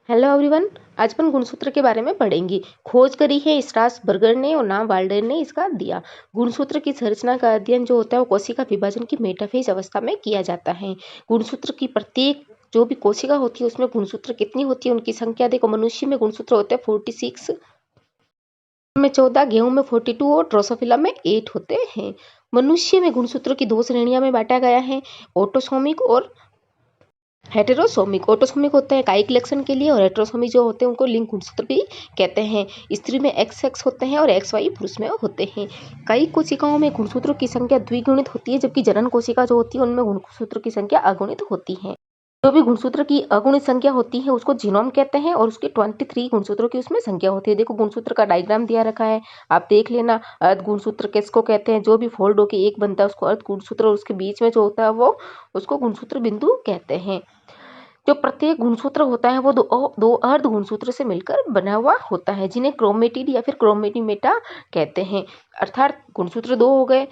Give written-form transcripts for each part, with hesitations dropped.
Hello everyone. आज अपन गुणसूत्र के बारे में पढ़ेंगे। खोज करी है स्ट्रासबर्गर ने और नाम वाल्डर ने इसका दिया। गुणसूत्र की संरचना का अध्ययन जो होता है वो कोशिका विभाजन की मेटाफेज अवस्था में किया जाता है। गुणसूत्र की प्रत्येक जो भी कोशिका होती है उसमें गुणसूत्र कितनी होती है उनकी संख्या देखो। मनुष्य में गुणसूत्र होते हैं 46, में 14, गेहूं में 42 और ड्रोसोफिला में 8 होते हैं। मनुष्य में गुणसूत्र की दो श्रेणियों में बांटा गया है, ऑटोसोमिक और हेटेरोसोमिक। ऑटोसोमिक होते हैं कायिक लक्षण के लिए और हेटेरोसोमिक जो होते हैं उनको लिंग गुणसूत्र भी कहते हैं। स्त्री में XX होते हैं और XY पुरुष में होते हैं। कई कोशिकाओं में गुणसूत्रों की संख्या द्विगुणित होती है, जबकि जनन कोशिका जो होती है उनमें गुणसूत्र की संख्या अगुणित होती है। जो भी गुणसूत्र की अगुणित संख्या होती है उसको जीनोम कहते हैं और उसकी 23 गुणसूत्रों की उसमें संख्या होती है। देखो गुणसूत्र का डायग्राम दिया रखा है, आप देख लेना। अर्ध गुणसूत्र किसको कहते हैं? जो भी फोल्ड होकर एक बनता है उसको अर्ध गुणसूत्र, और उसके बीच में जो होता है वो उसको गुणसूत्र बिंदु कहते हैं। जो प्रत्येक गुणसूत्र होता है वो दो अर्ध गुणसूत्र से मिलकर बना हुआ होता है, जिन्हें क्रोमेटिड या फिर क्रोमेटिमेटा कहते हैं। अर्थात गुणसूत्र दो हो गए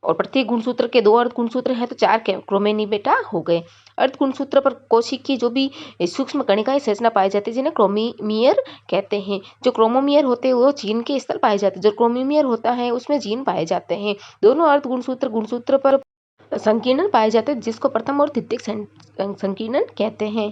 और प्रत्येक गुणसूत्र के दो अर्ध गुणसूत्र हैं तो 4 क्रोमेनिमेटा हो गए। अर्ध गुणसूत्र पर कोशिका की जो भी सूक्ष्म कणिकाएं संरचना पाई जाती है जिन्हें क्रोमोमियर कहते हैं। जो क्रोमोमियर होते हैं वो जीन के स्थल पाए जाते हैं। जो क्रोमोमियर होता है उसमें जीन पाए जाते हैं। दोनों अर्ध गुणसूत्र पर संकीर्ण पाए जाते हैं, जिसको प्रथम और द्वितीयक संकीर्ण कहते हैं।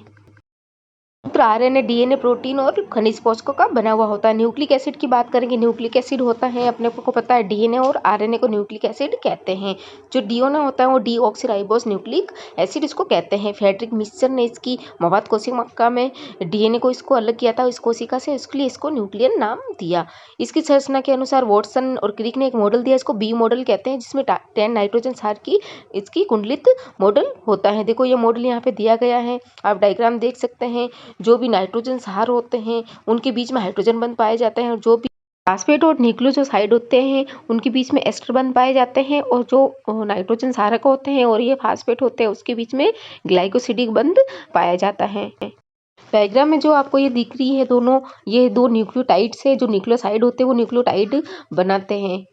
आरएनए, डीएनए, प्रोटीन और खनिज पोषकों का बना हुआ होता है। न्यूक्लिक एसिड की बात करेंगे। न्यूक्लिक एसिड होता है, अपने को पता है, डीएनए और आरएनए को न्यूक्लिक एसिड कहते हैं। जो डीएनए होता है वो डीऑक्सीराइबोस न्यूक्लिक एसिड इसको कहते हैं। फ्रेडरिक मिश्र ने इसकी मवाद कोशिका में डीएनए को इसको अलग किया था इस कोशिका से, इसके लिए इसको न्यूक्लियन नाम दिया। इसकी संरचना के अनुसार वॉटसन और क्रिक ने एक मॉडल दिया, इसको बी मॉडल कहते हैं, जिसमें 10 नाइट्रोजन सार की इसकी कुंडलित मॉडल होता है। देखो ये मॉडल यहाँ पे दिया गया है, आप डायग्राम देख सकते हैं। जो भी नाइट्रोजन क्षार होते हैं उनके बीच में हाइड्रोजन बंध पाए जाते हैं, और जो भी फास्फेट और न्यूक्लियोसाइड होते हैं उनके बीच में एस्टर बंध पाए जाते हैं, और जो नाइट्रोजन क्षारक होते हैं और ये फास्फेट होते हैं उसके बीच में ग्लाइकोसिडिक बंध पाया जाता है। डायग्राम में जो आपको ये दिख रही है दोनों, ये दो न्यूक्लियोटाइड्स है। जो न्यूक्लियोसाइड होते हैं वो न्यूक्लियोटाइड बनाते हैं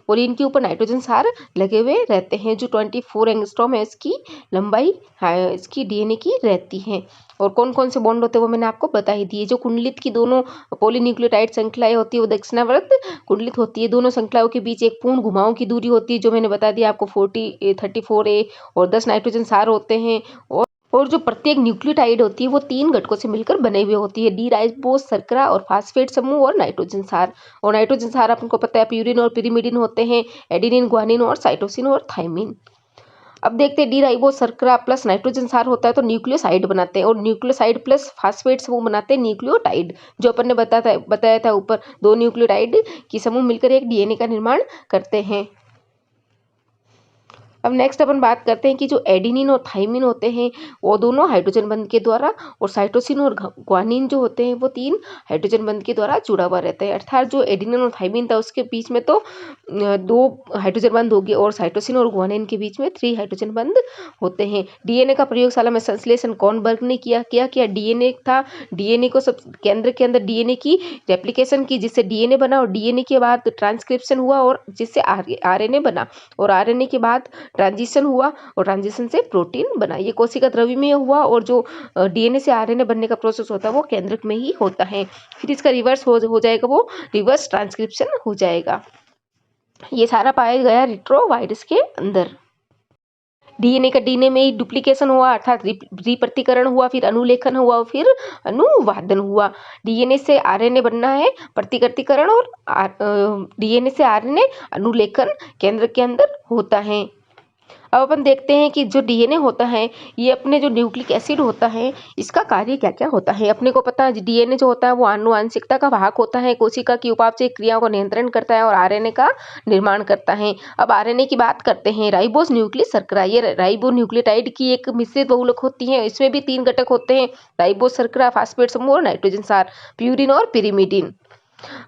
और इनके ऊपर नाइट्रोजन क्षार लगे हुए रहते हैं। जो 24 एंगस्ट्रॉम है इसकी लंबाई इसकी डीएनए की रहती है। और कौन कौन से बॉन्ड होते हैं वो मैंने आपको बता ही दिए। जो कुंडलित की दोनों पॉलीन्यूक्लियोटाइड श्रृंखलाएं होती है वो दक्षिणावर्त कुंडलित होती है। दोनों श्रृंखलाओं के बीच एक पूर्ण घुमावों की दूरी होती है, जो मैंने बता दिया आपको 34A और 10 नाइट्रोजन क्षार होते हैं। और जो प्रत्येक न्यूक्लियोटाइड होती है वो 3 घटकों से मिलकर बने हुए होती है, डी राइबोस, शर्करा और फास्फेट समूह और नाइट्रोजन क्षार। और नाइट्रोजन क्षार आपको पता है प्यूरिन और पिरिमिडिन होते हैं, एडेनिन, ग्वानिन और साइटोसिन और थाइमिन। अब देखते हैं डी राइबोस शर्करा प्लस नाइट्रोजन क्षार होता है तो न्यूक्लियोसाइड बनाते हैं, और न्यूक्लियोसाइड प्लस फास्फेट समूह बनाते हैं न्यूक्लियोटाइड। जो अपन ने बताया था ऊपर, दो न्यूक्लियोटाइड की समूह मिलकर एक डीएनए का निर्माण करते हैं। अब नेक्स्ट अपन बात करते हैं कि जो एडेनिन और थाइमिन होते हैं वो दोनों हाइड्रोजन बंध के द्वारा, और साइटोसिन और ग्वानिन जो होते हैं वो 3 हाइड्रोजन बंध के द्वारा जुड़ा हुआ रहता है। अर्थात जो एडेनिन और थाइमिन था उसके बीच में तो 2 हाइड्रोजन बंध हो गए, और साइटोसिन और ग्वानिन के बीच में 3 हाइड्रोजन बंध होते हैं। डीएनए का प्रयोगशाला में संश्लेषण कॉर्नबर्ग ने किया डीएनए था। डीएनए को सब केंद्र के अंदर डीएनए की रेप्लिकेशन की, जिससे डीएनए बना, और डीएनए के बाद ट्रांसक्रिप्शन हुआ और जिससे आरएनए बना, और आरएनए के बाद ट्रांजिशन हुआ और ट्रांजिशन से प्रोटीन बना। ये कोशिका द्रव्यमय हुआ, और जो डीएनए से आरएनए बनने का प्रोसेस होता है वो केंद्रक में ही होता है। फिर इसका रिवर्स हो जाएगा, वो रिवर्स ट्रांसक्रिप्शन हो जाएगा। ये सारा पाया गया रेट्रोवायरस के अंदर। डीएनए का डीएनए में ही डुप्लीकेशन हुआ, अर्थात रिप्रतिकरण हुआ, फिर अनुलेखन हुआ, फिर अनुवादन हुआ। डीएनए से आरएनए बनना है प्रतिकृतिकरण, और डीएनए से आरएनए अनुलेखन केंद्र के अंदर होता है। अब अपन देखते हैं कि जो डीएनए होता है ये अपने जो न्यूक्लिक एसिड होता है इसका कार्य क्या क्या होता है। अपने को पता है डीएनए जो होता है वो आनुवांशिकता का वाहक होता है, कोशिका की उपापचय क्रियाओं को नियंत्रण करता है और आरएनए का निर्माण करता है। अब आरएनए की बात करते हैं। राइबोस न्यूक्लिक शर्करा, ये राइबो न्यूक्लियोटाइड की एक मिश्रित बहुलक होती है। इसमें भी 3 घटक होते हैं, राइबोस शर्करा, फास्फेट समूह और नाइट्रोजन क्षार, प्यूरिन और पिरिमिडिन।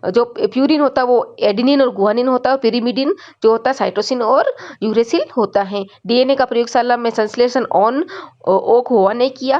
जो प्यूरिन होता है वो एडेनिन और गुआनिन होता है, पिरिमिडिन जो होता है साइटोसिन और यूरेसिल होता है। डीएनए का प्रयोगशाला में संश्लेषण ओक हुआ ने किया।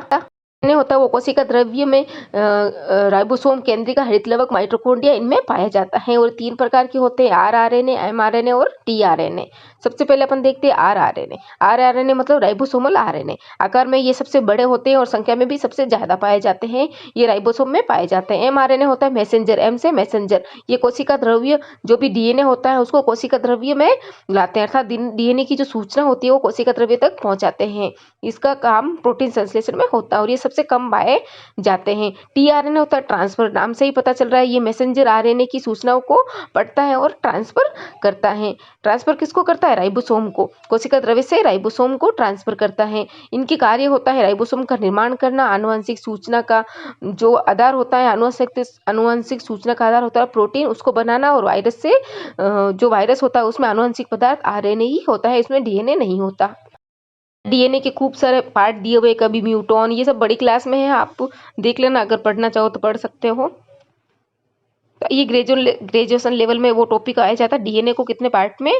नहीं होता वो कोशिका द्रव्य में राइबोसोम, केंद्रिका, हरितलवक, माइटोकॉन्ड्रिया इनमें पाया जाता है और 3 प्रकार के होते हैं आरआरएनए, एमआरएनए और टीआरएनए। सबसे पहले अपन देखते हैं आरआरएनए। आरआरएनए मतलब राइबोसोमल आरएनए। आकार में ये सबसे बड़े होते हैं और संख्या में भी सबसे ज़्यादा पाए जाते हैं। ये राइबोसोम में पाए जाते हैं। एमआरएनए होता है मैसेंजर, एम से मैसेंजर। ये कोशिका द्रव्य जो भी डीएनए होता है उसको कोशिका द्रव्य में लाते हैं, अर्थात डीएनए की जो सूचना होती है वो कोशिका द्रव्य तक पहुंचाते हैं। इसका काम प्रोटीन संश्लेषण में होता है और ये सबसे कम पाए जाते हैं। टीआरएनए होता है ट्रांसफर, नाम से ही पता चल रहा है ये मैसेंजर आरएनए की सूचनाओं को पढ़ता है और ट्रांसफर करता है। ट्रांसफर किसको करता है? राइबोसोम को। कोशिका द्रव्य से राइबोसोम को ट्रांसफर करता है। इनकी कार्य होता है राइबोसोम का निर्माण करना, आनुवंशिक सूचना का जो आधार होता है, आनुवंशिक सूचना का आधार होता है प्रोटीन, उसको बनाना, और वायरस से जो वायरस होता है उसमें आनुवंशिक पदार्थ आरएनए ही होता है, इसमें डीएनए नहीं होता। डीएनए के खूब सारे पार्ट दिए हुए, कभी म्यूटॉन, ये सब बड़ी क्लास में है, आप देख लेना, अगर पढ़ना चाहो तो पढ़ सकते हो। ये ग्रेजुएशन लेवल में वो टॉपिक आया जाता है डीएनए को कितने पार्ट में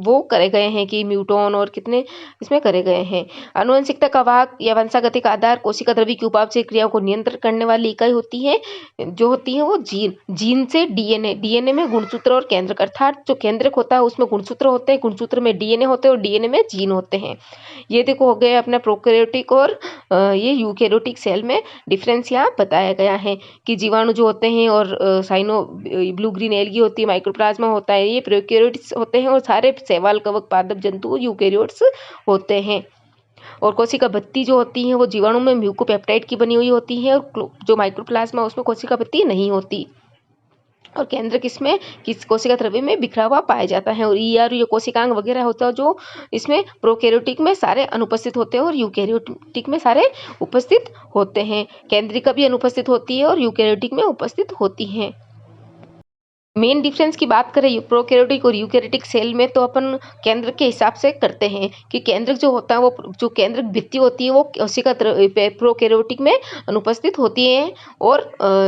वो करे गए हैं कि म्यूटॉन और कितने इसमें करे गए हैं। आनुवंशिकता का वाहक या वंशागति का आधार कोशिका द्रव्य की उपापचय क्रियाओं को नियंत्रण करने वाली इकाई होती है, जो होती है वो जीन। जीन से डीएनए, डीएनए में गुणसूत्र और केंद्रक, अर्थात जो केंद्रक होता है उसमें गुणसूत्र होते हैं, गुणसूत्र में डीएनए होते हैं और डीएनए में जीन होते हैं। ये देखो हो गए अपना प्रोकैरियोटिक और ये यूकैरियोटिक सेल में डिफरेंस यहाँ बताया गया है कि जीवाणु जो होते हैं और साइनो ब्लू ग्रीन एल्गी होती है, माइक्रोप्लाज्मा होता है, ये प्रोकैरियोट्स होते हैं और सारे शैवाल, कवक, पादप जंतु यूकैरियोट्स होते हैं। और कोशिका भित्ति जो होती है वो जीवाणु में म्यूकोपेप्टाइड की बनी हुई होती है और जो माइक्रोप्लाज्मा उसमें कोशिका भित्ति नहीं होती। और केंद्र किसमें, किस कोशिका द्रव्य में बिखरा हुआ पाया जाता है। और ईआर ये कोशिकांग वगैरह होता है जो इसमें प्रोकैरियोटिक में सारे अनुपस्थित होते हैं और यूकैरियोटिक में सारे उपस्थित होते हैं। केंद्रिका भी अनुपस्थित होती है और यूकैरियोटिक में उपस्थित होती है। मेन डिफरेंस की बात करें प्रोकैरियोटिक और यूकैरियोटिक सेल में तो अपन केंद्र के हिसाब से करते हैं कि केंद्र जो होता है वो जो केंद्रक भित्ति होती है वो कोशिका प्रोकैरियोटिक में अनुपस्थित होती है और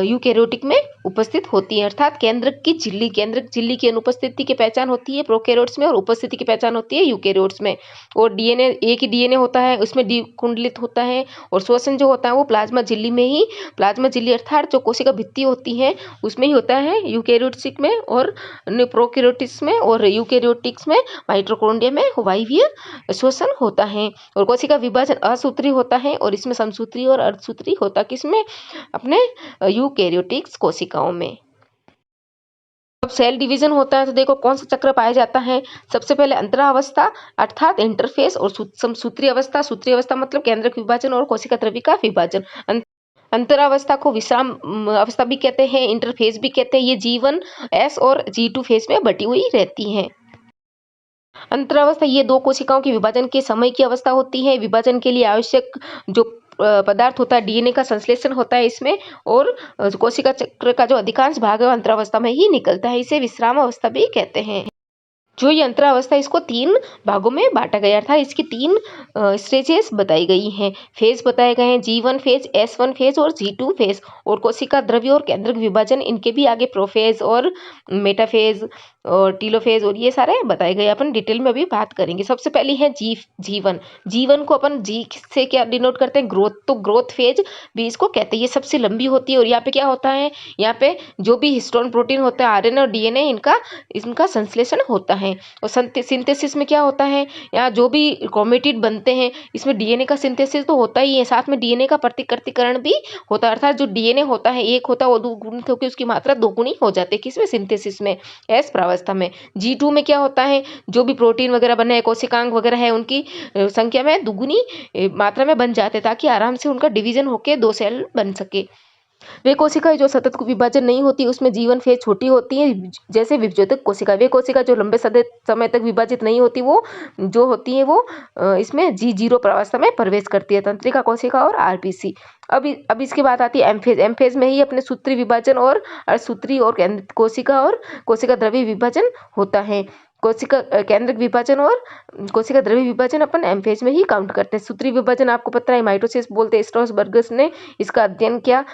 यूकैरियोटिक में उपस्थित होती है। अर्थात केंद्रक की झिल्ली, केंद्रक झिल्ली की अनुपस्थिति की पहचान होती है प्रोकैरियोट्स में और उपस्थिति की पहचान होती है यूकैरियोट्स में। और डीएनए, एक ही डीएनए होता है, उसमें द्विकुंडलित होता है और श्वसन जो होता है वो प्लाज्मा झिल्ली में ही, प्लाज्मा झिल्ली अर्थात जो कोशिका भित्ति होती है उसमें ही होता है, यूकैरियोट्स में और प्रोकैरियोटिक्स में और यूकैरियोटिक्स में माइटोकॉन्ड्रिया में वायवीय श्वसन होता है। और कोशिका विभाजन असूत्री होता है और इसमें समसूत्री और अर्धसूत्री होता है, किसमें? अपने यूकैरियोटिक्स कोशिकाओं में। अब सेल डिवीजन होता है तो देखो कौन सा चक्र पाया जाता है। सबसे पहले अंतरावस्था अर्थात इंटरफेस और समसूत्री अवस्था। सूत्री अवस्था मतलब केंद्रक विभाजन और कोशिका द्रव्य का विभाजन। अंतरावस्था को विश्राम अवस्था भी कहते हैं, इंटरफेस भी कहते हैं। ये G1, S और G2 फेज में बटी हुई रहती है। अंतरावस्था ये दो कोशिकाओं के विभाजन के समय की अवस्था होती है। विभाजन के लिए आवश्यक जो पदार्थ होता है डीएनए का संश्लेषण होता है इसमें, और कोशिका चक्र का जो अधिकांश भाग है अंतरावस्था में ही निकलता है। इसे विश्राम अवस्था भी कहते हैं। जो ये अंतरावस्था इसको 3 भागों में बांटा गया था। इसकी 3 स्टेजेस बताई गई हैं, फेज बताए गए हैं, G1 फेज, S1 फेज और G2 फेज। और कोशिका द्रव्य और केंद्रक विभाजन इनके भी आगे प्रोफेज और मेटाफेज और टीलोफेज और ये सारे बताए गए, अपन डिटेल में अभी बात करेंगे। सबसे पहली है G1 को अपन G से क्या डिनोट करते हैं? ग्रोथ। तो ग्रोथ फेज भी इसको कहते हैं। ये सबसे लंबी होती है और यहाँ पे क्या होता है, यहाँ पे जो भी हिस्टोन प्रोटीन होता है, आरएनए और डीएनए, इनका संश्लेषण होता है। और सिंथेसिस में क्या होता है, यहाँ जो भी क्रोमेटिड बनते हैं इसमें डीएनए का सिंथेसिस तो होता ही है, साथ में डीएनए का प्रतिकृतिकरण भी होता है। अर्थात जो डीएनए होता है एक होता है वो दोगुणित होकर उसकी मात्रा दोगुनी हो जाती है, किसमें? सिंथेसिस में, एस प्रावस्था में। G2 में क्या होता है, जो भी प्रोटीन वगैरह बने हैं, कोशिकांग वगैरह है, उनकी संख्या में दुगुनी मात्रा में बन जाते हैं ताकि आराम से उनका डिवीजन होकर 2 सेल बन सके। वे कोशिकाएं जो सतत विभाजन नहीं होती उसमें G1 फेज छोटी होती है, जैसे विभेदक कोशिका। वे कोशिका जो लंबे समय तक विभाजित नहीं होती वो जो होती है वो इसमें G0 प्रावस्था में प्रवेश करती है, तंत्रिका कोशिका और आरबीसी। अब इसके बाद आती है एम फेज में ही अपने सूत्री विभाजन और अर्धसूत्री और कोशिका द्रव्य विभाजन होता है। कोशिका केंद्रक विभाजन और कोशिका द्रव्य विभाजन अपन एम फेज में ही काउंट करते हैं। सूत्री विभाजन आपको पता है माइटोसिस बोलते हैं। स्ट्रॉसबर्गर ने इसका अध्ययन किया।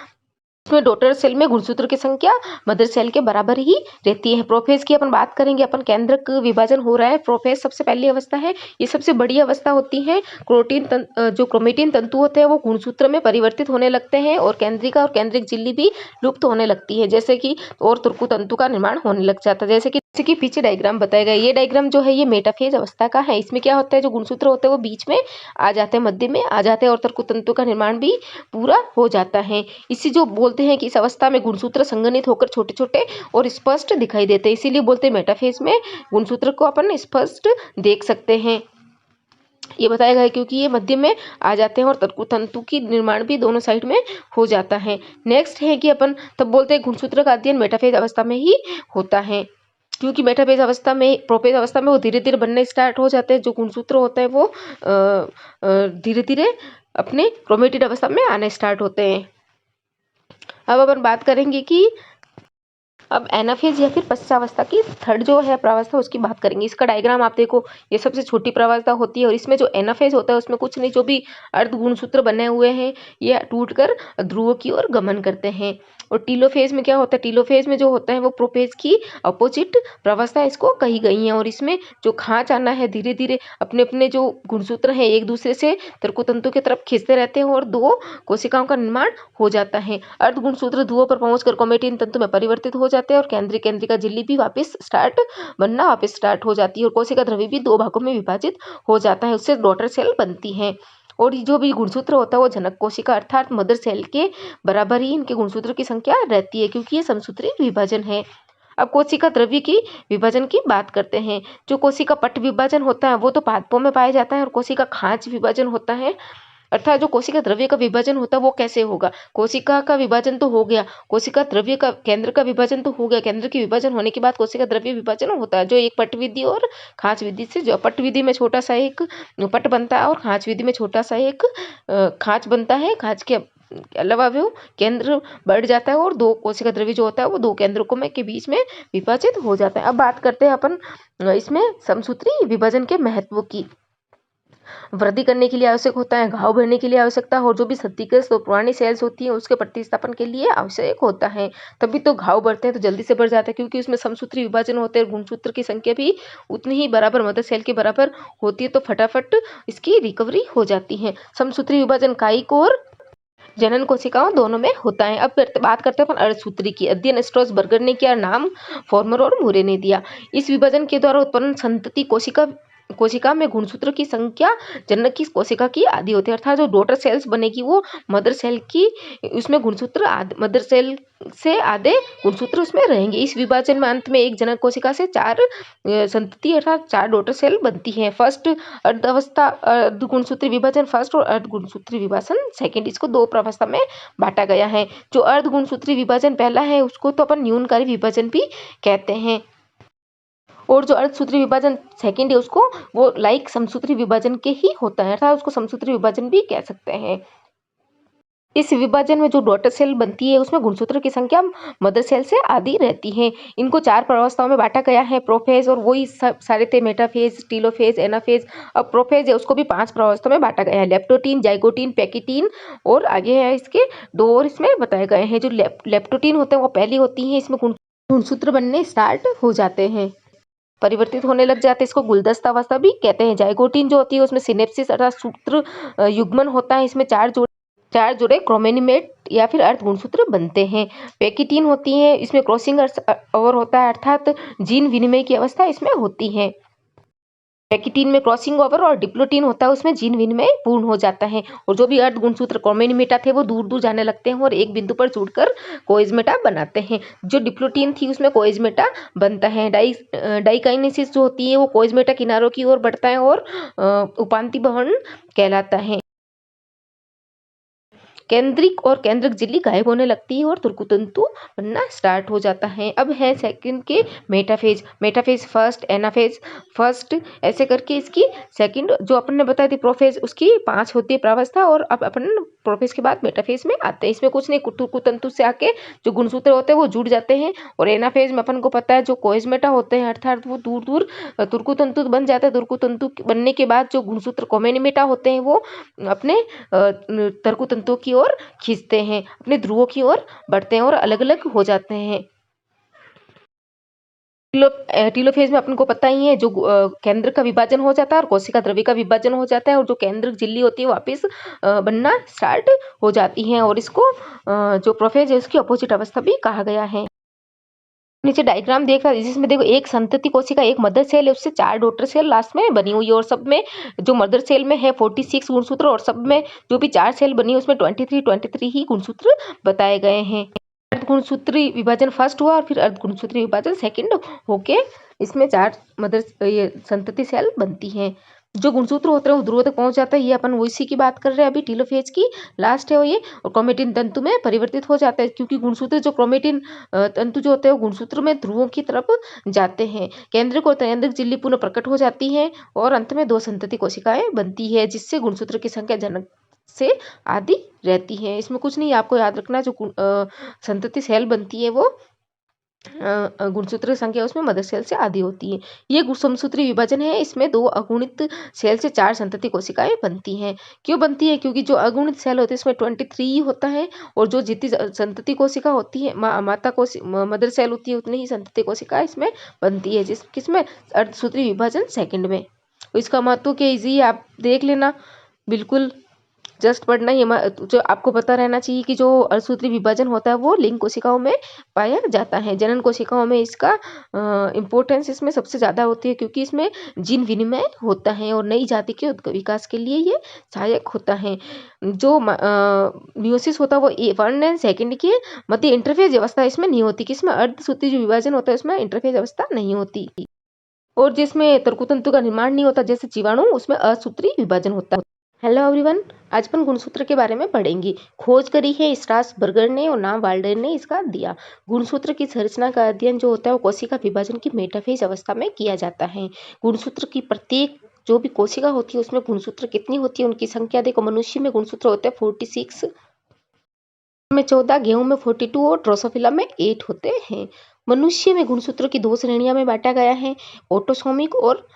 इसमें डॉटर सेल में गुणसूत्र की संख्या मदर सेल के बराबर ही रहती है। प्रोफेज की अपन बात करेंगे, अपन केंद्रक विभाजन हो रहा है। प्रोफेज सबसे पहली अवस्था है, ये सबसे बड़ी अवस्था होती है। जो क्रोमेटिन तंतु होते हैं वो गुणसूत्र में परिवर्तित होने लगते हैं और केंद्रिका और केंद्रिक झिल्ली भी लुप्त होने लगती है, जैसे कि और तुर्कु तंतु का निर्माण होने लग जाता है, जैसे कि पीछे डायग्राम बताया गया। ये डायग्राम जो है ये मेटाफेज अवस्था का है। इसमें क्या होता है, जो गुणसूत्र होते हैं वो बीच में आ जाते हैं, मध्य में आ जाते हैं और तुर्कु तंतु का निर्माण भी पूरा हो जाता है। इसी जो बोलते हैं कि इस अवस्था में गुणसूत्र संघनित होकर छोटे छोटे और स्पष्ट दिखाई देते हैं, इसीलिए बोलते हैं मेटाफेज में गुणसूत्र को अपन स्पष्ट देख सकते हैं। ये बताया गया है क्योंकि ये मध्य में आ जाते हैं और तुर्कु तंतु की निर्माण भी दोनों साइड में हो जाता है। नेक्स्ट है कि अपन तब बोलते हैं गुणसूत्र का अध्ययन मेटाफेज अवस्था में ही होता है, क्योंकि मेटाफेज अवस्था में, प्रोफेज अवस्था में वो धीरे धीरे बनने स्टार्ट हो जाते हैं। जो गुणसूत्र होते हैं वो धीरे धीरे अपने क्रोमेटिड अवस्था में आने स्टार्ट होते हैं। अब अपन बात करेंगे कि अब एनाफेज या फिर पश्चावस्था की थर्ड जो है प्रावस्था, उसकी बात करेंगे। इसका डायग्राम आप देखो, ये सबसे छोटी प्रावस्था होती है और इसमें जो एनाफेज होता है उसमें कुछ नहीं, जो भी अर्ध गुणसूत्र बने हुए हैं ये टूटकर ध्रुवों की ओर गमन करते हैं। और टीलोफेज में क्या होता है, टीलोफेज में जो होता है वो प्रोपेज की अपोजिट प्रावस्था इसको कही गई है। और इसमें जो खांच आना है, धीरे धीरे अपने अपने जो गुणसूत्र है एक दूसरे से तर्कुतंतु की तरफ खींचते रहते हैं और दो कोशिकाओं का निर्माण हो जाता है। अर्ध गुणसूत्र ध्रुवों पर पहुंचकर क्रोमेटिन तंतु में परिवर्तित हो जाते हैं और केंद्रिका झिल्ली भी वापस स्टार्ट हो जाती है और कोशिका द्रव्य भी दो भागों में विभाजित हो जाता है, उससे डॉटर सेल बनती है। और जो भी गुणसूत्र होता है वो जनक कोशिका अर्थात मदर सेल के बराबर ही इनके गुणसूत्र की संख्या रहती है, क्योंकि ये समसूत्री विभाजन है। अब कोशिका द्रव्य की विभाजन की बात करते हैं। जो कोशिका पट विभाजन होता है वो तो पादपों में पाया जाता है और कोशिका खांच विभाजन होता है, अर्थात जो कोशिका द्रव्य का विभाजन होता है वो कैसे होगा। कोशिका का विभाजन तो हो गया, कोशिका द्रव्य का केंद्र का विभाजन तो हो गया, केंद्र के विभाजन होने के बाद कोशिका द्रव्य विभाजन होता है, जो एक पट विधि और खांच विधि से, जो पट विधि में छोटा सा एक पट बनता है और खांच विधि में छोटा सा एक खांच बनता है। खांच के अलावा वो केंद्र बढ़ जाता है और दो कोशिका द्रव्य जो होता है वो दो केंद्रों में के बीच में विभाजित हो जाता है। अब बात करते हैं अपन इसमें समसूत्री विभाजन के महत्व की। वृद्धि करने के लिए आवश्यक होता है, घाव भरने के लिए आवश्यकता, और जो भी क्षतिग्रस्त और पुरानी सेल्स होती हैं उसके प्रतिस्थापन के लिए आवश्यक होता है। तभी तो घाव बढ़ते हैं तो जल्दी से बढ़ जाता है, क्योंकि उसमें समसूत्री विभाजन होते हैं। गुणसूत्र की संख्या भी उतनी ही बराबर मदर सेल के बराबर होती है, तो फटाफट इसकी रिकवरी हो जाती है। समसूत्री विभाजन कायिक और जनन कोशिकाओं दोनों में होता है। अब बात करते हैं अपन अर्धसूत्री की। अध्ययन स्ट्रॉसबर्गर ने किया, नाम फॉर्मर और मूरे ने दिया। इस विभाजन के द्वारा उत्पन्न संतति कोशिका में गुणसूत्र की संख्या जनक की कोशिका की आधी होती है, अर्थात जो डॉटर सेल्स बनेगी वो मदर सेल की, उसमें गुणसूत्र मदर सेल से आधे गुणसूत्र उसमें रहेंगे। इस विभाजन में अंत में एक जनक कोशिका से चार संतति अर्थात चार डॉटर सेल बनती है। फर्स्ट अर्ध गुणसूत्री विभाजन फर्स्ट और अर्ध गुणसूत्री विभाजन सेकंड, इसको दो प्रावस्था में बांटा गया है। जो अर्ध गुणसूत्री विभाजन पहला है उसको तो अपन न्यूनकारी विभाजन भी कहते हैं, और जो अर्धसूत्री विभाजन सेकंड है उसको वो लाइक समसूत्री विभाजन के ही होता है, अर्थात उसको समसूत्री विभाजन भी कह सकते हैं। इस विभाजन में जो डॉटर सेल बनती है उसमें गुणसूत्र की संख्या मदर सेल से आधी रहती है। इनको चार प्रावस्थाओं में बांटा गया है, प्रोफेज, और वही सब सारे थे, मेटाफेज, टीलोफेज, एनाफेज। अब प्रोफेज है उसको भी पांच प्रावस्थाओं में बांटा गया है, लेप्टोटीन, जाइगोटीन, पैकिटीन, और आगे है इसके दो और इसमें बताए गए हैं। जो लेप्टोटीन होते हैं वो पहली होती है, इसमें गुणसूत्र बनने स्टार्ट हो जाते हैं, परिवर्तित होने लग जाते हैं, इसको गुलदस्ता अवस्था भी कहते हैं। जाइगोटीन जो होती है उसमें सिनेप्सिस अर्थात सूत्र युग्मन होता है, इसमें चार जोड़े क्रोमेनिमेट या फिर अर्ध गुणसूत्र बनते हैं। पैकिटीन होती है, इसमें क्रॉसिंग ओवर होता है, अर्थात जीन विनिमय की अवस्था इसमें होती है। पैकिटीन में क्रॉसिंग ओवर और डिप्लोटीन होता है, उसमें जीन विनिमय पूर्ण हो जाता है। और जो भी अर्ध गुणसूत्र क्रोमेनिमेटा थे वो दूर दूर जाने लगते हैं और एक बिंदु पर जुड़कर कोइजमेटा बनाते हैं। जो डिप्लोटीन थी उसमें कोइजमेटा बनता है। डाइकाइनेसिस जो होती है वो कोइजमेटा किनारों की ओर बढ़ता है और उपांति भवन कहलाता है। केंद्रिक और केंद्रक झिल्ली गायब होने लगती है और तुर्कुतंतु बनना स्टार्ट हो जाता है। अब है सेकंड के मेटाफेज फर्स्ट, एनाफेज फर्स्ट, ऐसे करके इसकी सेकंड जो अपन ने बताई थी प्रोफेज, उसकी 5 होती है प्रावस्था, और अब अपन प्रोफेज के बाद मेटाफेज में आते हैं। इसमें कुछ नहीं, तुर्कुतंतु से आके जो गुणसूत्र होते हैं वो जुड़ जाते हैं, और एनाफेज में अपन को पता है जो कोइजमेटा होते हैं अर्थात वो दूर दूर तुर्कुतंतु बन जाते हैं। तुर्कुतंतु बनने के बाद जो गुणसूत्र कोमेनिमेटा होते हैं वो अपने तर्कुतंतु की ओर खींचते हैं, अपने ध्रुवों की ओर बढ़ते हैं और अलग अलग हो जाते हैं। टीलोफेज में अपन को पता ही है, जो केंद्र का विभाजन हो जाता है और कोशिका द्रव्य का विभाजन हो जाता है और जो केंद्रक झिल्ली होती है वापस बनना स्टार्ट हो जाती है और इसको जो प्रोफेज है उसकी अपोजिट अवस्था भी कहा गया है। नीचे डायग्राम देख रहा है जिसमें देखो एक संतति कोशिका, एक मदर सेल है, उससे 4 डॉटर सेल लास्ट में बनी हुई है और सब में जो मदर सेल में है 46 गुणसूत्र और सब में जो भी 4 सेल बनी है उसमें 23 ही गुणसूत्र बताए गए हैं। अर्धगुणसूत्री विभाजन फर्स्ट हुआ और फिर अर्धगुणसूत्री विभाजन सेकंड होके इसमें 4 मदर ये संतति सेल बनती हैं। जो गुणसूत्र होता है वो ध्रुव तक पहुंच जाता है, ये अपन वो इसी की बात कर रहे हैं अभी, टीलोफेज की लास्ट है वो ये, और क्रोमेटिन तंतु में परिवर्तित हो जाता है क्योंकि गुणसूत्र जो क्रोमेटिन तंतु जो होते हैं वो गुणसूत्र में ध्रुवों की तरफ जाते हैं। केंद्रक झिल्ली पुनः प्रकट हो जाती है और अंत में 2 संतति कोशिकाएं बनती है जिससे गुणसूत्र की संख्या जनक से आधी रहती है। इसमें कुछ नहीं, आपको याद रखना जो संतति सेल बनती है वो गुणसूत्र संख्या उसमें मदर सेल से आधी होती है। ये गुणसूत्री विभाजन है, इसमें 2 अगुणित सेल से 4 संतति कोशिकाएं बनती हैं। क्यों बनती है? क्योंकि जो अगुणित सेल होते हैं इसमें 23 होता है और जो जितनी संतति कोशिका होती है मदर सेल होती है उतनी ही संतति कोशिका इसमें बनती है, किसमें अर्धसूत्री विभाजन सेकंड में। इसका महत्व क्या इजी आप देख लेना, बिल्कुल जस्ट पढ़ना ही जो आपको पता रहना चाहिए कि जो अर्धसूत्री विभाजन होता है वो लिंग कोशिकाओं में पाया जाता है। जनन कोशिकाओं में इसका इम्पोर्टेंस इसमें सबसे ज़्यादा होती है क्योंकि इसमें जीन विनिमय होता है और नई जाति के विकास के लिए ये सहायक होता है। जो मियोसिस होता है वो 1 एंड सेकंड के मध्य इंटरफेज अवस्था इसमें नहीं होती, किसमें अर्धसूत्री जो विभाजन होता है उसमें इंटरफेज अवस्था नहीं होती और जिसमें तर्कुतंतु का निर्माण नहीं होता जैसे जीवाणु उसमें असूत्री विभाजन होता है। हेलो एवरीवन, आज अपन गुणसूत्र के बारे में पढ़ेंगे। खोज करी है स्ट्रासबर्गर ने और नाम वाल्डर ने इसका दिया। गुणसूत्र की संरचना का अध्ययन जो होता है वो कोशिका विभाजन की मेटाफेज अवस्था में किया जाता है। गुणसूत्र की प्रत्येक जो भी कोशिका होती है उसमें गुणसूत्र कितनी होती है उनकी संख्या देखो। मनुष्य में गुणसूत्र होते हैं 46, में 14, गेहूं में 42 और ड्रोसोफिला में 8 होते हैं। मनुष्य में गुणसूत्र की 2 श्रेणियां में बांटा गया है, ऑटोसोमिक और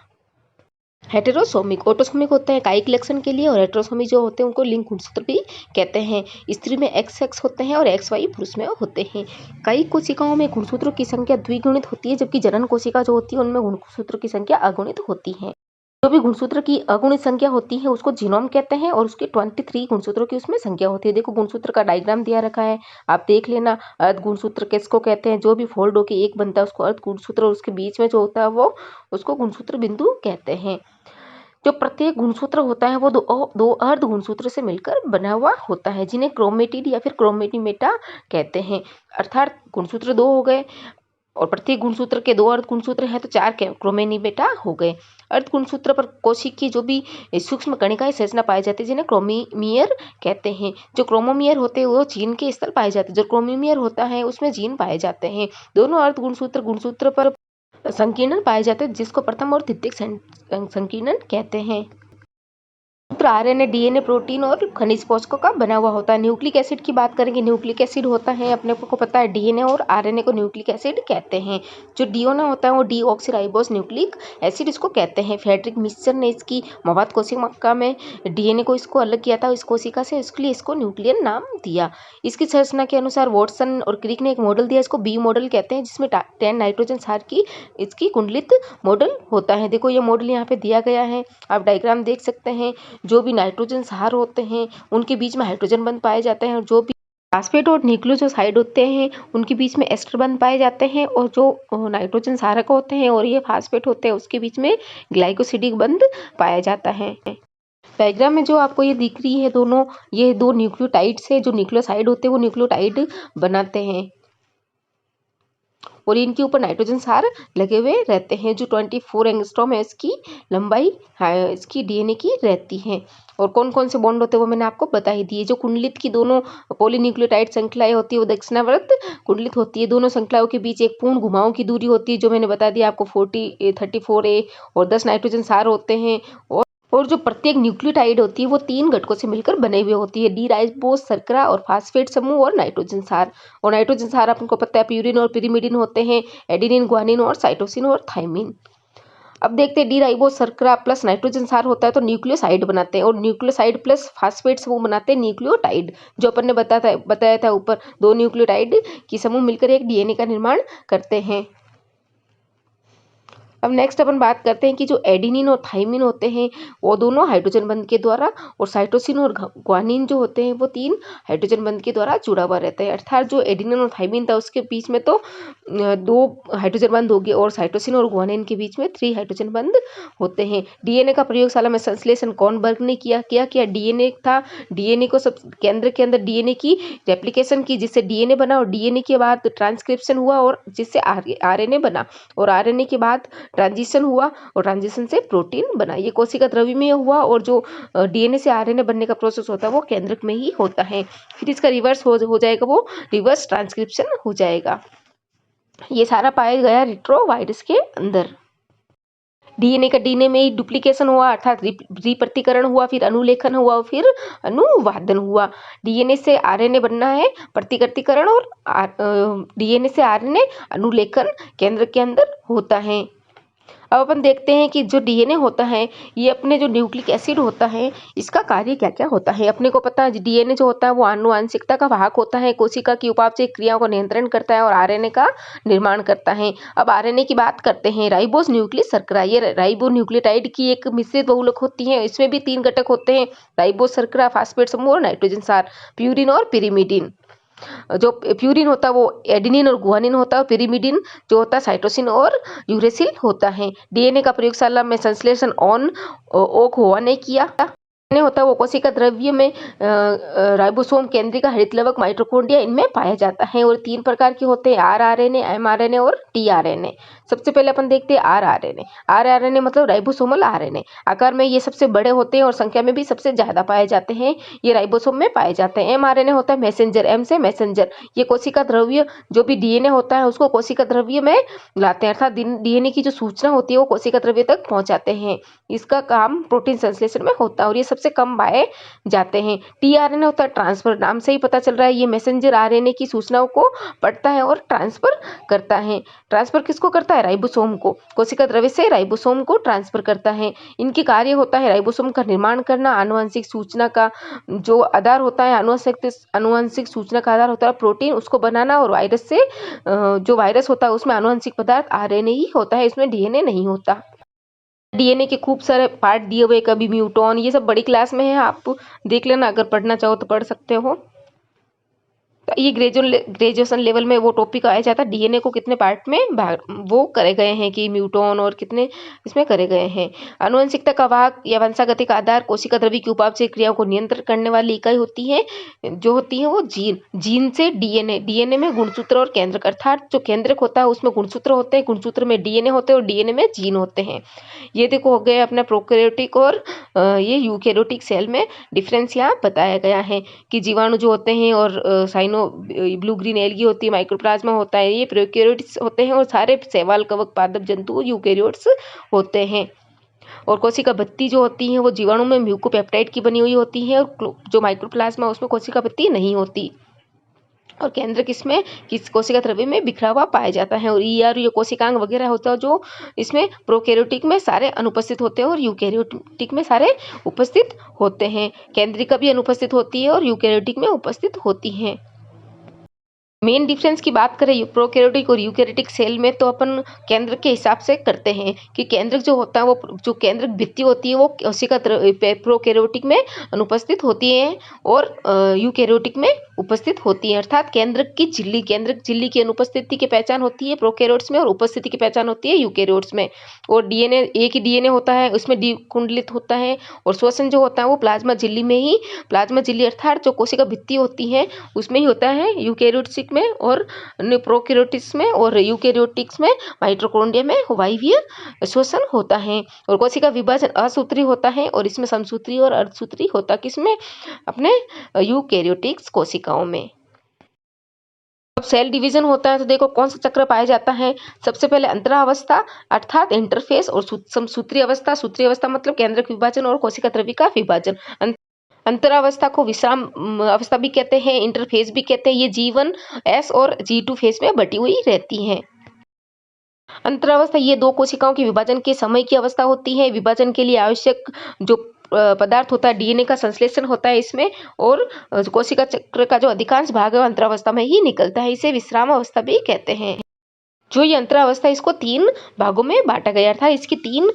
हेटेरोसोमिक। ऑटोसोमिक होते हैं कायिक लक्षण के लिए और हेटेरोसोमिक जो होते हैं उनको लिंग गुणसूत्र भी कहते हैं। स्त्री में XX होते हैं और XY पुरुष में होते हैं। कायिक कोशिकाओं में गुणसूत्रों की संख्या द्विगुणित होती है जबकि जनन कोशिका जो होती है उनमें गुणसूत्र की संख्या अगुणित होती है। जो भी गुणसूत्र की अगुणित संख्या होती है उसको जीनोम कहते हैं और उसकी 23 गुणसूत्रों की उसमें संख्या होती है। देखो गुणसूत्र का डायग्राम दिया रखा है, आप देख लेना। अर्ध गुणसूत्र किसको कहते हैं? जो भी फोल्ड होकर एक बनता है उसको अर्ध गुणसूत्र और उसके बीच में जो होता है वो उसको गुणसूत्र बिंदु कहते हैं। जो प्रत्येक गुणसूत्र होता है वो दो अर्ध गुणसूत्र से मिलकर बना हुआ होता है जिन्हें क्रोमेटिड या फिर क्रोमेटिमेटा कहते हैं। अर्थात गुणसूत्र 2 हो गए और प्रत्येक गुणसूत्र के 2 अर्ध गुणसूत्र हैं तो 4 क्रोमेटिमेटा हो गए। अर्ध गुणसूत्र पर कोशिका की जो भी सूक्ष्म कणिकाएं संरचना पाई जाती है जिन्हें क्रोमोमियर कहते हैं। जो क्रोमोमियर होते हैं वो जीन के स्थल पाए जाते हैं। जो क्रोमोमियर होता है उसमें जीन पाए जाते हैं। दोनों अर्ध गुणसूत्र पर संकीर्ण पाए जाते हैं जिसको प्रथम और द्वितीयक संकीर्ण कहते हैं। RNA, DNA, प्रोटीन और खनिज पोषकों का बना हुआ होता है। न्यूक्लिक एसिड की बात करेंगे, न्यूक्लिक एसिड होता है अपने को पता है DNA और RNA को न्यूक्लिक एसिड कहते हैं। जो DNA होता है वो डीऑक्सीराइबोस न्यूक्लिक एसिड इसको कहते हैं। फ्रेडरिक मिक्सचर ने इसकी मवाद कोशिका में DNA को इसको अलग किया था इस कोशिका से, इसके लिए इसको न्यूक्लियन नाम दिया। इसकी संरचना के अनुसार वॉटसन और क्रिक ने एक मॉडल दिया, इसको बी मॉडल कहते हैं जिसमें 10 नाइट्रोजन सार की इसकी कुंडलित मॉडल होता है। देखो ये मॉडल यहाँ पे दिया गया है, आप डायग्राम देख सकते हैं। जो भी नाइट्रोजन क्षार होते हैं उनके बीच में हाइड्रोजन बंध पाए जाते हैं और जो भी फास्फेट और न्यूक्लियोसाइड होते हैं उनके बीच में एस्टर बंध पाए जाते हैं और जो नाइट्रोजन क्षारक होते हैं और ये फास्फेट होते हैं उसके बीच में ग्लाइकोसिडिक बंध पाया जाता है। डायग्राम में जो आपको ये दिख रही है दोनों, ये 2 न्यूक्लियोटाइड्स है। जो न्यूक्लियोसाइड होते हैं वो न्यूक्लियोटाइड बनाते हैं और इनके ऊपर नाइट्रोजन क्षार लगे हुए रहते हैं। जो 24 एंगस्ट्रॉम है इसकी लंबाई इसकी DNA की रहती है। और कौन कौन से बॉन्ड होते हैं वो मैंने आपको बता ही दिए। जो कुंडलित की दोनों पॉलीन्यूक्लियोटाइड श्रृंखलाएं होती है वो दक्षिणावर्त कुंडलित होती है। दोनों श्रृंखलाओं के बीच एक पूर्ण घुमावों की दूरी होती है जो मैंने बता दिया आपको 34A और 10 नाइट्रोजन क्षार होते हैं। और जो प्रत्येक न्यूक्लियोटाइड होती है वो 3 घटकों से मिलकर बने हुए होती है, डी राइबोस, शर्करा और फास्फेट समूह और नाइट्रोजन क्षार। और नाइट्रोजन क्षार आपको पता है प्यूरिन और पिरिमिडिन होते हैं, एडेनिन, ग्वानिन और साइटोसिन और थाइमिन। अब देखते हैं डी राइबोस शर्करा प्लस नाइट्रोजन क्षार होता है तो न्यूक्लियोसाइड बनाते हैं, और न्यूक्लियोसाइड प्लस फास्फेट समूह बनाते हैं न्यूक्लियोटाइड। जो अपन ने बताया था ऊपर, दो न्यूक्लियोटाइड की समूह मिलकर एक डीएनए का निर्माण करते हैं। अब नेक्स्ट अपन बात करते हैं कि जो एडिनिन और थाइमिन होते हैं वो दोनों हाइड्रोजन बंध के द्वारा, और साइटोसिन और ग्वानिन जो होते हैं वो 3 हाइड्रोजन बंध के द्वारा जुड़ा हुआ रहता है। अर्थात जो एडिनिन और थाइमिन था उसके बीच में तो 2 हाइड्रोजन बंध हो गए, और साइटोसिन और ग्वानिन के बीच में 3 हाइड्रोजन बंध होते हैं। डीएनए का प्रयोगशाला में संश्लेषण कौन बर्ग ने किया डीएनए था। डीएनए को सब केंद्र के अंदर डीएनए की रेप्लिकेशन की, जिससे डीएनए बना, और डीएनए के बाद ट्रांसक्रिप्शन हुआ और जिससे आरएनए बना, और आरएनए के बाद ट्रांजिशन हुआ और ट्रांजिशन से प्रोटीन बना। ये कोशिका द्रव्य में हुआ, और जो डीएनए से आरएनए बनने का प्रोसेस होता है वो केंद्रक में ही होता है। फिर इसका रिवर्स हो जाएगा, वो रिवर्स ट्रांसक्रिप्शन हो जाएगा। ये सारा पाया गया रेट्रोवायरस के अंदर। डीएनए का डीएनए में ही डुप्लीकेशन हुआ, अर्थात रिप्रतिकरण हुआ, फिर अनुलेखन हुआ, फिर अनुवादन हुआ। डीएनए से आरएनए बनना है प्रतिकृतिकरण, और डीएनए से आरएनए अनुलेखन केंद्र के अंदर होता है। अब अपन देखते हैं कि जो डीएनए होता है ये अपने जो न्यूक्लिक एसिड होता है इसका कार्य क्या क्या होता है। अपने को पता है डीएनए जो होता है वो आनुवांशिकता का वाहक होता है, कोशिका की उपापचयी क्रियाओं को नियंत्रण करता है और आरएनए का निर्माण करता है। अब आरएनए की बात करते हैं, राइबोस न्यूक्लियस शर्करा, ये राइबो न्यूक्लियोटाइड की एक मिश्रित बहुलक होती है। इसमें भी 3 घटक होते हैं, राइबोस शर्करा, फास्फेट समूह और नाइट्रोजन क्षार, प्यूरिन और पिरिमिडिन। जो प्यूरिन होता है वो एडेनिन और गुआनिन होता है, और पिरिमिडिन जो होता है साइटोसिन और यूरेसिल होता है। डीएनए का प्रयोगशाला में संश्लेषण ओक हुआ ने किया। डीएनए होता है वो कोशिका द्रव्य में राइबोसोम, केंद्रिका, हरितलवक, माइटोकॉन्ड्रिया इनमें पाया जाता है, और 3 प्रकार के होते हैं, आरआरएनए, एमआरएनए और टीआरएनए। सबसे पहले अपन देखते हैं आरआरएनए। आरआरएनए मतलब राइबोसोमल आरएनए। आकार में ये सबसे बड़े होते हैं और संख्या में भी सबसे ज्यादा पाए जाते हैं, ये राइबोसोम में पाए जाते हैं। एमआरएनए होता है मैसेंजर, एम से मैसेंजर, ये कोशिका द्रव्य जो भी डीएनए होता है उसको कोशिका द्रव्य में लाते हैं, अर्थात डीएनए की जो सूचना होती है वो कोशिका द्रव्य तक पहुंचाते हैं। इसका काम प्रोटीन संश्लेषण में होता है, और ये सबसे कम पाए जाते हैं। टीआरएनए होता है ट्रांसफर, नाम से ही पता चल रहा है ये मैसेंजर आरएनए की सूचनाओं को पढ़ता है और ट्रांसफर करता है। ट्रांसफर किसको करता है? राइबोसोम को, कोशिका द्रव्य से राइबोसोम को ट्रांसफर करता है। इनकी कार्य होता है राइबोसोम का निर्माण करना, आनुवंशिक सूचना का जो आधार होता है, आनुवंशिक सूचना का आधार होता है प्रोटीन, उसको बनाना, और वायरस से जो वायरस होता है उसमें आनुवंशिक पदार्थ आरएनए ही होता है, इसमें डीएनए नहीं होता। डीएनए के खूब सारे पार्ट दिए हुए, कभी म्यूटॉन, ये सब बड़ी क्लास में है, आप देख लेना, अगर पढ़ना चाहो तो पढ़ सकते हो। ये ग्रेजुएशन लेवल में वो टॉपिक आया जाता है, डीएनए को कितने पार्ट में वो करे गए हैं कि म्यूटॉन और कितने इसमें करे गए हैं। आनुवंशिकता का वाहक या वंशागतिक आधार कोशिका द्रव्य की उपापचयी क्रियाओं को नियंत्रण करने वाली इकाई होती है, जो होती है वो जीन से डीएनए में गुणसूत्र और केंद्रक, अर्थात जो केंद्रक होता है उसमें गुणसूत्र होते हैं, गुणसूत्र में डीएनए होते हैं और डीएनए में जीन होते हैं। ये देखो हो गए अपना प्रोकैरियोटिक और ये यूकैरियोटिक सेल में डिफरेंस यहाँ बताया गया है कि जीवाणु जो होते हैं और साइनो ब्लू ग्रीन एल्गी होती है, माइक्रोप्लाज्मा होता है, ये प्रोकैरियोट्स होते हैं, और सारे शैवाल, कवक, पादप जंतु यूकैरियोट्स होते हैं। और कोशिका बत्ती जो होती है वो जीवाणु में म्यूकोपेप्टाइड की बनी हुई होती है, और जो माइक्रोप्लाज्मा उसमें कोशिका बत्ती नहीं होती, और केंद्र किसमें किस कोशिका द्रव्य में बिखरा हुआ पाया जाता है। और ईआर ये कोशिकांग वगैरह होता है जो इसमें प्रोकैरियोटिक में सारे अनुपस्थित होते हैं और यूकैरियोटिक में सारे उपस्थित होते हैं। केंद्रिका भी अनुपस्थित होती है और यूकैरियोटिक में उपस्थित होती है। मेन डिफरेंस की बात करें प्रोकैरियोटिक और यूकैरियोटिक सेल में, तो अपन केंद्र के हिसाब से करते हैं कि केंद्र जो होता है वो जो केंद्र भित्ति होती है वो कोशिका प्रोकैरियोटिक में अनुपस्थित होती है और यूकैरियोटिक में उपस्थित होती है। अर्थात केंद्र की झिल्ली की अनुपस्थिति की पहचान होती है प्रोकैरियोट्स में, और उपस्थिति की पहचान होती है यूकैरियोट्स में। और डीएनए एक ही डीएनए होता है, उसमें द्विकुंडलित होता है, और श्वसन जो होता है वो प्लाज्मा झिल्ली में ही, प्लाज्मा झिल्ली अर्थात जो कोशिका भित्ति होती है उसमें ही होता है, यूकैरियोट्स में और प्रोकैरियोटिक्स में, और यूकैरियोटिक्स में माइटोकॉन्ड्रिया में वायवीय श्वसन होता है। और कोशिका विभाजन असूत्री होता है, और इसमें समसूत्री और अर्धसूत्री होता है, किसमें? अपने यूकैरियोटिक्स कोशिकाओं में। अब सेल डिवीजन होता है तो देखो कौन सा चक्र पाया जाता है। सबसे पहले अंतरावस्था अर्थात इंटरफेस, और समसूत्री अवस्था मतलब केंद्रक विभाजन और कोशिका द्रव्य का विभाजन। अंतरावस्था को विश्राम अवस्था भी कहते हैं, इंटरफेस भी कहते हैं। ये G1, S और G2 फेज में बटी हुई रहती हैं। अंतरावस्था ये दो कोशिकाओं के विभाजन के समय की अवस्था होती है। विभाजन के लिए आवश्यक जो पदार्थ होता है, डीएनए का संश्लेषण होता है इसमें, और कोशिका चक्र का जो अधिकांश भाग है वो अंतरावस्था में ही निकलता है। इसे विश्राम अवस्था भी कहते हैं। जो ये अंतरावस्था, इसको 3 भागों में बाँटा गया था। इसकी 3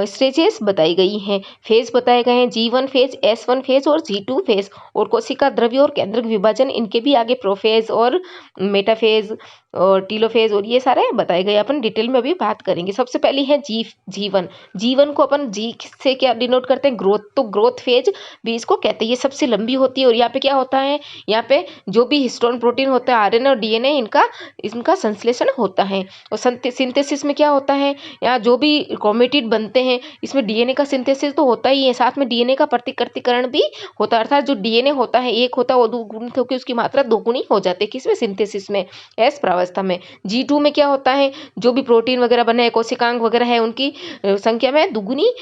स्टेजेस बताई गई हैं, फेज़ बताए गए हैं, G1 फेज़, S1 फेज़ और G2 फेज़। और कोशिका द्रव्य और केंद्रक विभाजन, इनके भी आगे प्रोफेज़ और मेटाफेज़ और टीलोफेज़ और ये सारे बताए गए। अपन डिटेल में अभी बात करेंगे। सबसे पहली है G1। G1 को अपन G से क्या डिनोट करते हैं? ग्रोथ। तो ग्रोथ फेज़ भी इसको कहते हैं। ये सबसे लंबी होती है और यहाँ पे क्या होता है? यहाँ पे जो भी हिस्टोन प्रोटीन होता है, आरएनए और डीएनए, इनका संश्लेषण होता है। और सिंथेसिस में क्या होता है? यहाँ जो भी क्रोमेटिड बनते हैं, इसमें डीएनए का सिंथेसिस तो होता ही है, साथ में डीएनए का प्रतिकृतिकरण भी होता है। अर्थात जो डीएनए होता है एक होता है, वो दोगुणित होकर उसकी मात्रा दोगुनी हो जाती है। किसमें? सिंथेसिस में, एस प्रावस्था में। G2 में क्या होता है? जो भी प्रोटीन वगैरह बने हैं, कोशिकांग वगैरह है, उनकी संख्या में दुगुनी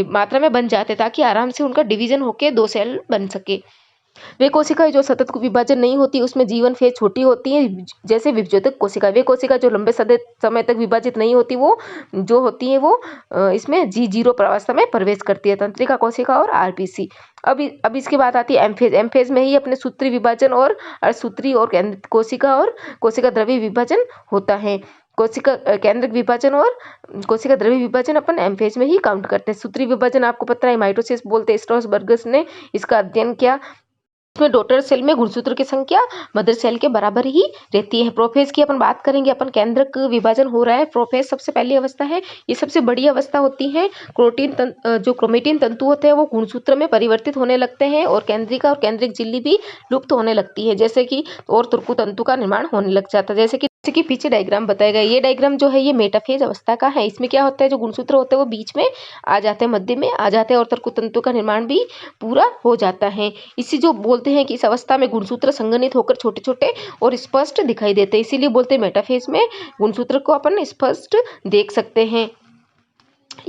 मात्रा में बन जाते हैं, ताकि आराम से उनका डिवीजन होकर 2 सेल बन सके। वे कोशिकाएं जो सतत विभाजन नहीं होती, उसमें जीवन फेज छोटी होती है, जैसे विभेदक कोशिका। वे कोशिका जो लंबे समय तक विभाजित नहीं होती, वो जो होती है वो इसमें G0 प्रावस्था में प्रवेश करती है, तंत्रिका कोशिका और आरबीसी। अब इसके बाद आती है एम फेज। एम फेज में ही अपने सूत्री विभाजन और अर्धसूत्री और कोशिका और कोशिका द्रव्य विभाजन होता है। कोशिका केंद्रक विभाजन और कोशिका द्रव्य विभाजन अपन एम फेज में ही काउंट करते हैं। सूत्री विभाजन आपको पता है, माइटोसिस बोलते हैं। स्ट्रॉसबर्गर ने इसका अध्ययन किया। इसमें डॉटर सेल में गुणसूत्र की संख्या मदर सेल के बराबर ही रहती है। प्रोफेज की अपन बात करेंगे। अपन केंद्रक विभाजन हो रहा है, प्रोफेज सबसे पहली अवस्था है। ये सबसे बड़ी अवस्था होती है। जो क्रोमेटिन तंतु होते हैं वो गुणसूत्र में परिवर्तित होने लगते हैं और केंद्रिका और केंद्रिक झिल्ली भी लुप्त होने लगती है, जैसे कि और तुरकु तंतु का निर्माण होने लग जाता है, जैसे कि पीछे डायग्राम बताया गया। ये डायग्राम जो है ये मेटाफेज अवस्था का है। इसमें क्या होता है? जो गुणसूत्र होते हैं वो बीच में आ जाते हैं, मध्य में आ जाते हैं और तुरकु तंतु का निर्माण भी पूरा हो जाता है। इसी जो बोलते हैं कि इस अवस्था में गुणसूत्र संघनित होकर छोटे छोटे और स्पष्ट दिखाई देते हैं, इसीलिए बोलते हैं मेटाफेज में गुणसूत्र को अपन स्पष्ट देख सकते हैं।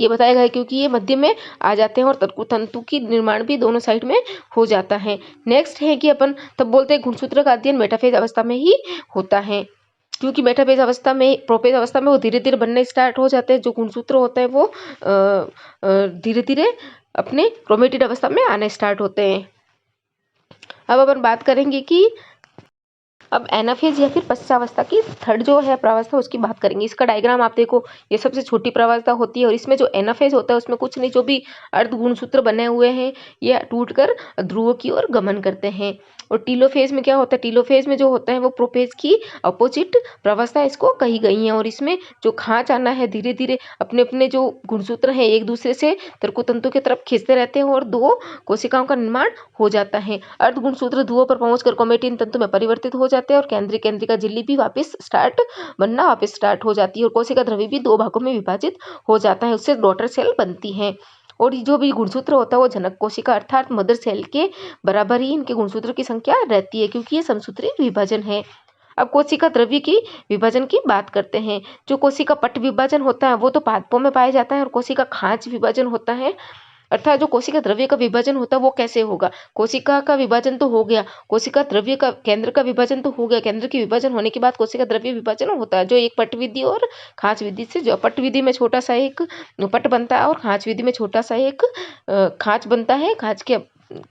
ये बताया गया है क्योंकि ये मध्य में आ जाते हैं और तुरकु तंतु की निर्माण भी दोनों साइड में हो जाता है। नेक्स्ट है कि अपन तब बोलते हैं गुणसूत्र का अध्ययन मेटाफेज अवस्था में ही होता है, क्योंकि मेटाफेज अवस्था में, प्रोफेज अवस्था में वो धीरे धीरे बनने स्टार्ट हो जाते हैं। जो गुणसूत्र होते हैं वो धीरे धीरे अपने क्रोमेटिड अवस्था में आने स्टार्ट होते हैं। अब अपन बात करेंगे कि अब एनाफेज या फिर पश्चावस्था की थर्ड जो है प्रावस्था, उसकी बात करेंगे। इसका डायग्राम आप देखो, ये सबसे छोटी प्रावस्था होती है और इसमें जो एनाफेज होता है उसमें कुछ नहीं, जो भी अर्ध गुणसूत्र बने हुए हैं ये टूटकर ध्रुव की ओर गमन करते हैं। और टीलोफेज में क्या होता है? टीलोफेज में जो होता है वो प्रोफेज की अपोजिट प्रावस्था इसको कही गई है और इसमें जो खांच आना है, धीरे धीरे अपने अपने जो गुणसूत्र हैं एक दूसरे से तुरकु तंतु की तरफ खींचते रहते हैं और 2 कोशिकाओं का निर्माण हो जाता है। अर्ध गुणसूत्र ध्रुवों पर पहुंचकर क्रोमेटिन तंतु में परिवर्तित हो जाते हैं और केंद्रिका झिल्ली भी वापस स्टार्ट हो जाती है और कोशिका द्रव्य भी 2 भागों में विभाजित हो जाता है, उससे डॉटर सेल बनती है। और जो भी गुणसूत्र होता है वो जनक कोशिका अर्थात मदर सेल के बराबर ही इनके गुणसूत्र की संख्या रहती है, क्योंकि ये समसूत्री विभाजन है। अब कोशिका द्रव्य की विभाजन की बात करते हैं। जो कोशिका पट विभाजन होता है वो तो पादपों में पाया जाता है और कोशिका खांच विभाजन होता है, अर्थात जो कोशिका द्रव्य का विभाजन होता है वो कैसे होगा? कोशिका का विभाजन तो हो गया, कोशिका द्रव्य का केंद्र का विभाजन तो हो गया, केंद्र के विभाजन होने के बाद कोशिका द्रव्य विभाजन होता है, जो एक पट विधि और खांच विधि से, जो पट विधि में छोटा सा एक पट बनता है और खांच विधि में छोटा सा एक खांच बनता है। खांच के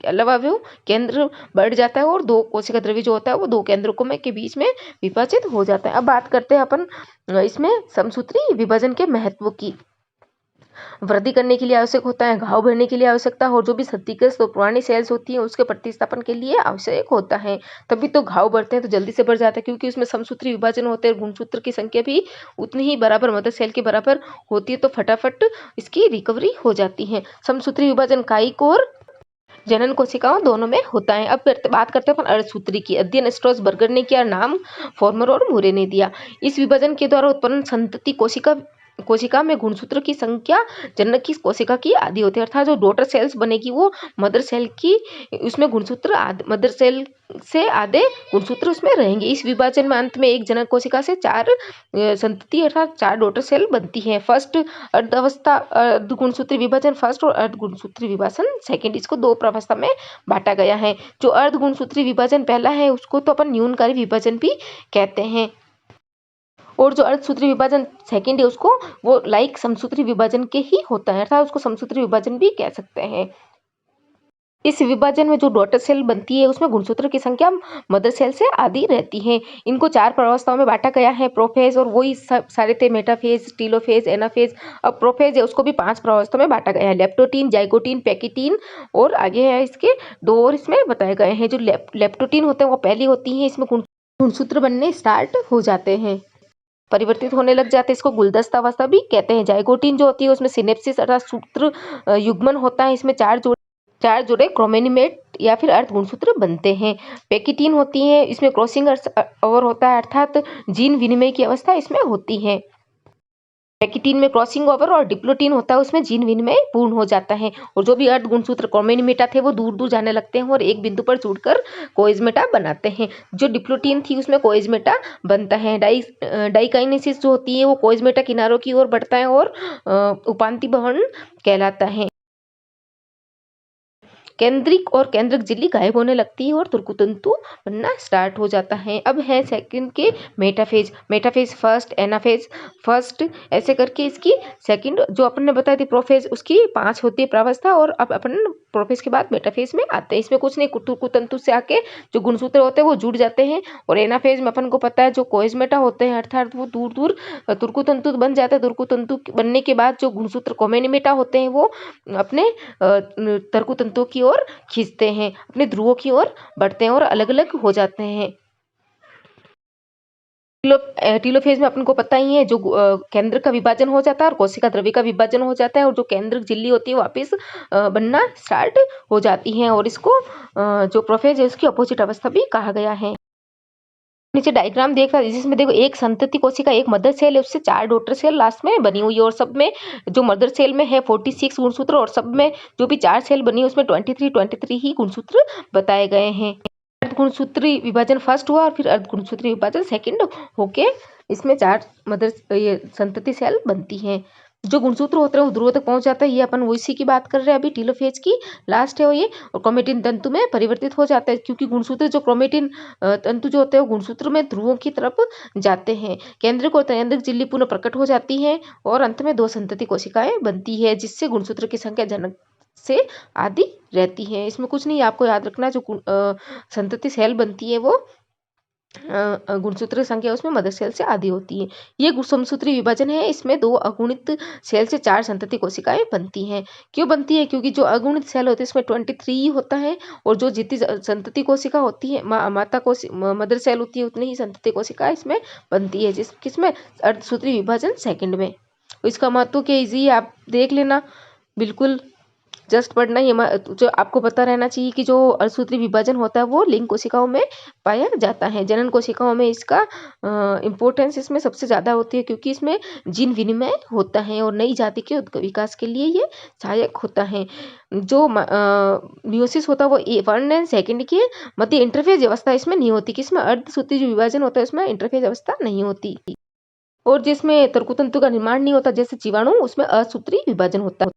अलावा वो केंद्र बढ़ जाता है और 2 कोशिका द्रव्य जो होता है वो 2 केंद्रकों में के बीच में विभाजित हो जाता है। अब बात करते हैं अपन इसमें समसूत्री विभाजन के महत्व की। वृद्धि करने के लिए आवश्यक होता है, घाव भरने के लिए आवश्यकता, और जो भी क्षतिग्रस्त और पुरानी सेल्स होती हैं उसके प्रतिस्थापन के लिए आवश्यक होता है। तभी तो घाव बढ़ते हैं तो जल्दी से बढ़ जाता है, क्योंकि उसमें समसूत्री विभाजन होते हैं। गुणसूत्र की संख्या भी उतनी ही बराबर मदर सेल के बराबर होती है, तो फटाफट इसकी रिकवरी हो जाती है। समसूत्री विभाजन कायिक और जनन कोशिकाओं दोनों में होता है। अब बात करते हैं अपन अर्धसूत्री की। अध्ययन स्ट्रॉसबर्गर ने किया, नाम फॉर्मर और मुरे ने दिया। इस विभाजन के द्वारा उत्पन्न संतति कोशिका में गुणसूत्र की संख्या जनक की कोशिका की आधी होती है, अर्थात जो डॉटर सेल्स बनेगी वो मदर सेल की, उसमें गुणसूत्र मदर सेल से आधे गुणसूत्र उसमें रहेंगे। इस विभाजन में अंत में एक जनक कोशिका से 4 संतति अर्थात 4 डॉटर सेल बनती है। फर्स्ट अर्ध गुणसूत्री विभाजन फर्स्ट और अर्ध गुणसूत्री विभाजन सेकंड, इसको 2 प्रावस्था में बांटा गया है। जो अर्ध गुणसूत्री विभाजन पहला है उसको तो अपन न्यूनकारी विभाजन भी कहते हैं। और जो अर्धसूत्री विभाजन सेकंड है उसको वो लाइक समसूत्री विभाजन के ही होता है, अर्थात उसको समसूत्री विभाजन भी कह सकते हैं। इस विभाजन में जो डॉटर सेल बनती है उसमें गुणसूत्र की संख्या मदर सेल से आधी रहती है। इनको 4 प्रावस्थाओं में बांटा गया है, प्रोफेज, और वही सब सारे थे, मेटाफेज, टीलोफेज, एनाफेज। अब प्रोफेज है उसको भी 5 प्रावस्थाओं में बांटा गया है, लेप्टोटीन, जाइगोटीन, पैकिटीन, और आगे है इसके 2 और इसमें बताए गए हैं। जो लेप्टोटीन होते हैं वो पहली होती है, इसमें गुणसूत्र बनने स्टार्ट हो जाते हैं, परिवर्तित होने लग जाते हैं, इसको गुलदस्ता अवस्था भी कहते हैं। जाइगोटीन जो होती है उसमें सिनेप्सिस अर्थात सूत्र युग्मन होता है, इसमें 4 जोड़े क्रोमेनिमेट या फिर अर्ध गुणसूत्र बनते हैं। पैकिटीन होती है, इसमें क्रॉसिंग ओवर होता है, अर्थात जीन विनिमय की अवस्था इसमें होती है। पैकिटीन में क्रॉसिंग ओवर और डिप्लोटीन होता है, उसमें जीन विनिमय पूर्ण हो जाता है, और जो भी अर्ध गुणसूत्र क्रोमेनिमेटा थे वो दूर दूर जाने लगते हैं और एक बिंदु पर जुड़कर कोइजमेटा बनाते हैं। जो डिप्लोटीन थी उसमें कोइजमेटा बनता है। डाइकाइनेसिस जो होती है वो कोइजमेटा किनारों की ओर बढ़ता है और उपांति भवन कहलाता है। केंद्रिक और केंद्रक झिल्ली गायब होने लगती है और तुर्कुतंतु बनना स्टार्ट हो जाता है। अब है सेकंड के मेटाफेज फर्स्ट, एनाफेज फर्स्ट, ऐसे करके इसकी सेकंड जो अपन ने बताई थी प्रोफेज, उसकी 5 होती है प्रावस्था, और अब अपन प्रोफेज के बाद मेटाफेज में आते हैं। इसमें कुछ नहीं, तुर्कुतंतु से आके जो गुणसूत्र होते हैं वो जुड़ जाते हैं, और एनाफेज में अपन को पता है जो कोइजमेटा होते हैं अर्थात वो दूर दूर तुर्कुतंतु बन जाते हैं। तुर्कुतंतु बनने के बाद जो गुणसूत्र कोमेनिमेटा होते हैं वो अपने तर्कुतंतु की ओर खींचते हैं, अपने ध्रुवों की ओर बढ़ते हैं और अलग अलग हो जाते हैं। टीलोफेज में अपन को पता ही है जो केंद्र का विभाजन हो जाता है और कोशिका द्रव्य का विभाजन हो जाता है, और जो केंद्रक झिल्ली होती है वापस बनना स्टार्ट हो जाती है, और इसको जो प्रोफेज है उसकी अपोजिट अवस्था भी कहा गया है। नीचे डायग्राम देख रहा है जिसमें देखो एक संतति कोशिका, एक मदर सेल है, उससे 4 डॉटर सेल लास्ट में बनी हुई है, और सब में जो मदर सेल में है 46 गुणसूत्र, और सब में जो भी 4 सेल बनी है उसमें 23 ही गुणसूत्र बताए गए हैं। अर्ध गुणसूत्री विभाजन फर्स्ट हुआ और फिर अर्ध गुणसूत्री विभाजन सेकंड होके इसमें 4 ये संतति सेल बनती हैं। जो गुणसूत्र होते हैं वो ध्रुव तक पहुंच जाता है, ये अपन वो इसी की बात कर रहे हैं अभी, टीलोफेज की लास्ट है वो ये, और क्रोमेटिन तंतु में परिवर्तित हो जाता है, क्योंकि गुणसूत्र जो क्रोमेटिन तंतु जो होते हैं वो गुणसूत्र में ध्रुवों की तरफ जाते हैं। केंद्रक और केंद्रक झिल्ली पुनः प्रकट हो जाती है, और अंत में 2 संतति कोशिकाएं बनती है, जिससे गुणसूत्र की संख्या जनक से आधी रहती है। इसमें कुछ नहीं, आपको याद रखना जो संतति सेल बनती है वो गुणसूत्र संख्या उसमें मदर सेल से आधी होती है। ये समसूत्री विभाजन है, इसमें 2 अगुणित सेल से 4 संतति कोशिकाएं बनती हैं। क्यों बनती है? क्योंकि जो अगुणित सेल होते हैं इसमें 23 होता है, और जो जितनी संतति कोशिका होती है मदर सेल होती है उतनी ही संतति कोशिका इसमें बनती है, किसमें अर्धसूत्री विभाजन सेकंड में। इसका महत्व क्या इजी आप देख लेना, बिल्कुल जस्ट पढ़ना ही जो आपको पता रहना चाहिए कि जो अर्धसूत्री विभाजन होता है वो लिंग कोशिकाओं में पाया जाता है। जनन कोशिकाओं में इसका इम्पोर्टेंस इसमें सबसे ज़्यादा होती है, क्योंकि इसमें जीन विनिमय होता है और नई जाति के विकास के लिए ये सहायक होता है। जो मियोसिस होता है वो 1 एंड सेकंड के मध्य इंटरफेज अवस्था इसमें नहीं होती, कि इसमें अर्धसूत्री जो विभाजन होता है उसमें इंटरफेज अवस्था नहीं होती, और जिसमें तर्कुतंतु का निर्माण नहीं होता जैसे जीवाणु, उसमें असूत्री विभाजन होता है।